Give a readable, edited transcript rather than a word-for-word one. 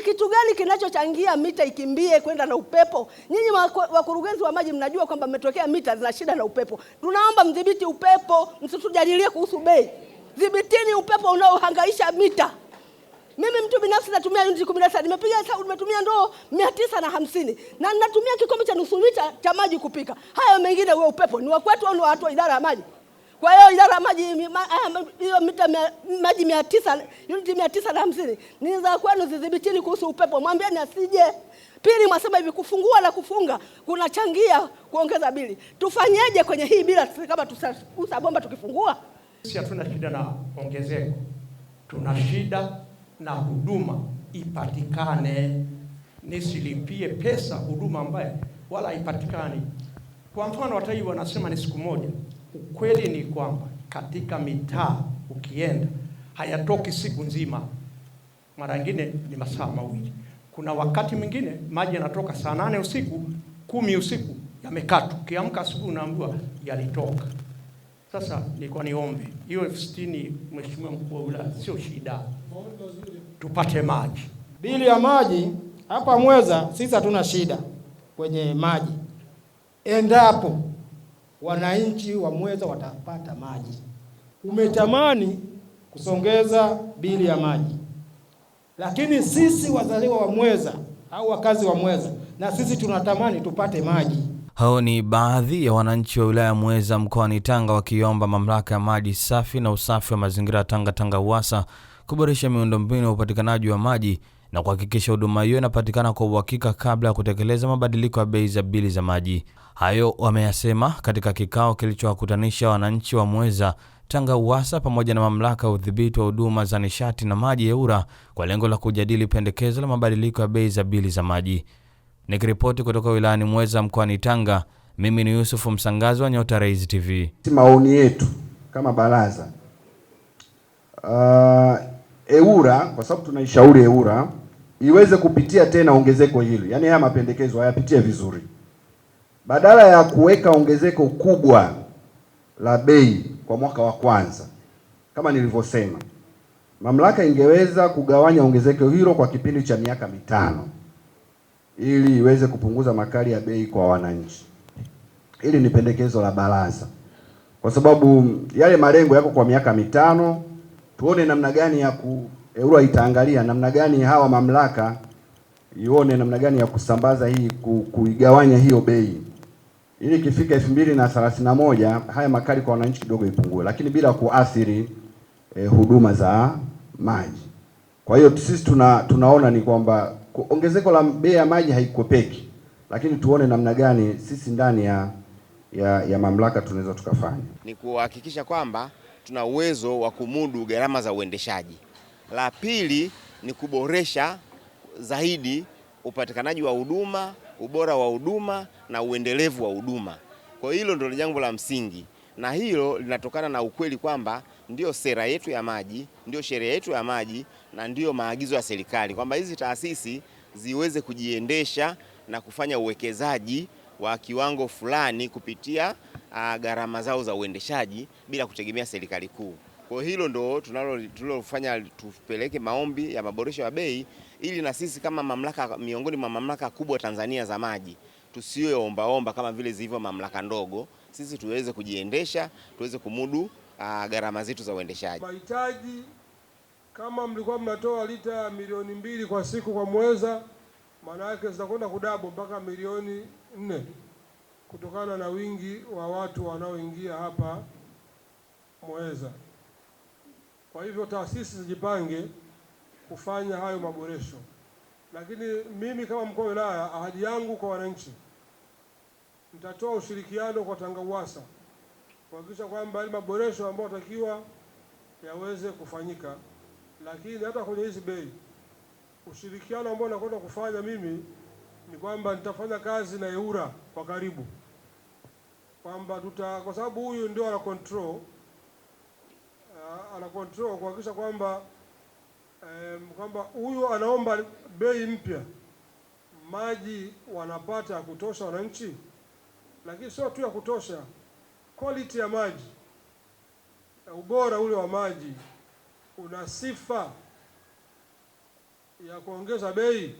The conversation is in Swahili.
kitu gani kinachochangia mita ikimbie kwenda na upepo? Nyinyi wakurugenzi wa maji mnajua kwamba mmetokea mita zina shida na upepo. Tunaomba mdhibiti upepo, msitujadilie kuhusu bei. Dhibitini upepo unaohangaisha mita. Mimi mtu binafsi natumia uniti 17, nimepiga hesabu nimetumia ndoo 950 na ninatumia kikombe cha nusu lita cha maji kupika. Hayo mengine wewe upepo ni wa kwetu au ni watu wa idara ya maji? Kwa hiyo idara ya maji hiyo mita maji 900 uniti 950 ni za kwenu, zidhibitini kuhusu upepo. Mwambieni asije. Pili, mwasema hivi kufungua na kufunga kunachangia kuongeza bili. Tufanyeje kwenye hii bila kama tusagusa bomba tukifungua? Sisi hatuna shida na ongezeko. Tuna shida na huduma ipatikane, nisilipie pesa huduma ambaye wala ipatikani. Kwa mfano watalii wanasema ni siku moja. Ukweli ni kwamba katika mitaa ukienda hayatoki siku nzima. Mara nyingine ni masaa mawili. Kuna wakati mwingine maji yanatoka saa 8 usiku, 10 usiku yamekata. Kiamka asubuhi unaambiwa yalitoka. Sasa nilikuwa niombe hiyo 60, Mheshimiwa Mkuu wa Wilaya, sio shida. Tupate maji. Bili ya maji hapa Mweza sisi hatuna shida kwenye maji. Endapo wananchi wa Mweza watapata maji. Umetamani kusongeza bili ya maji. Lakini sisi wazaliwa wa Mweza au wakazi wa Mweza na sisi tunatamani tupate maji. Hao ni baadhi ya wananchi wa wilaya Mweza mkoani Tanga wakiomba mamlaka ya maji safi na usafi wa mazingira Tanga Uwasa kuboresha miundombinu ya upatikanaji wa maji na kuhakikisha huduma hiyo inapatikana kwa uhakika kabla ya kutekeleza mabadiliko ya bei za bili za maji. Hayo wameyasema katika kikao kilichowakutanisha wananchi wa Mweza, Tanga Uwasa pamoja na mamlaka ya udhibiti wa huduma za nishati na maji EWURA kwa lengo la kujadili pendekezo la mabadiliko ya bei za bili za maji. Nikiripoti kutoka wilayani Mweza mkoani Tanga, mimi ni Yusuf Msangazi wa Nyota Rais TV. Maoni yetu kama baraza, EWURA, kwa sababu tunaishauri EWURA iweze kupitia tena ongezeko hili. Yaani haya mapendekezo hayapitie vizuri. Badala ya kuweka ongezeko kubwa la bei kwa mwaka wa kwanza, kama nilivyosema, mamlaka ingeweza kugawanya ongezeko hilo kwa kipindi cha miaka 5 ili iweze kupunguza makali ya bei kwa wananchi. Hili ni pendekezo la baraza. Kwa sababu yale malengo yako kwa miaka 5, tuone namna gani ya EWURA itaangalia namna gani hawa mamlaka ione namna gani ya kusambaza hii kuigawanya hiyo bei. Ili kifika 2031 haya makali kwa wananchi kidogo ipungue, lakini bila kuathiri huduma za maji. Kwa hiyo sisi tunaona ni kwamba ongezeko la bei ya maji haikopeki, lakini tuone namna gani sisi ndani ya mamlaka tunaweza tukafanya. Ni kuhakikisha kwamba tuna uwezo wa kumudu gharama za uendeshaji. La pili ni kuboresha zaidi upatikanaji wa huduma, ubora wa huduma na uendelevu wa huduma. Kwa hilo ndio jambo la msingi, na hilo linatokana na ukweli kwamba ndio sera yetu ya maji, ndio sheria yetu ya maji na ndio maagizo ya serikali kwamba hizi taasisi ziweze kujiendesha na kufanya uwekezaji wa kiwango fulani kupitia gharama zao za uendeshaji bila kutegemea serikali kuu. Kwa hilo ndo tunalofanya tupeleke maombi ya maboresho ya bei ili na sisi kama mamlaka miongoni mwa mamlaka kubwa Tanzania za maji tusiwe ombaomba kama vile zilivyo mamlaka ndogo. Sisi tuweze kujiendesha, tuweze kumudu gharama zetu za uendeshaji. Mahitaji kama mlikuwa mnatoa lita milioni 2 kwa siku kwa Mweza, maana yake zitakwenda kudabo mpaka milioni 4 kutokana na wingi wa watu wanaoingia hapa Mweza. Kwa hivyo taasisi zijipange kufanya hayo maboresho. Lakini mimi kama mkuu wa wilaya, ahadi yangu kwa wananchi, nitatoa ushirikiano kwa Tanga Uwasa kuhakikisha kwamba ile maboresho ambayo takiwa yaweze kufanyika. Lakini hata kwenye hizi bei, ushirikiano ambao nakwenda kufanya mimi ni kwamba nitafanya kazi na EWURA kwa karibu, kwamba kwa sababu huyu ndio ana control kuhakikisha kwamba huyu anaomba bei mpya, maji wanapata ya kutosha wananchi, lakini sio tu ya kutosha, quality ya maji, ubora ule wa maji una sifa ya kuongeza bei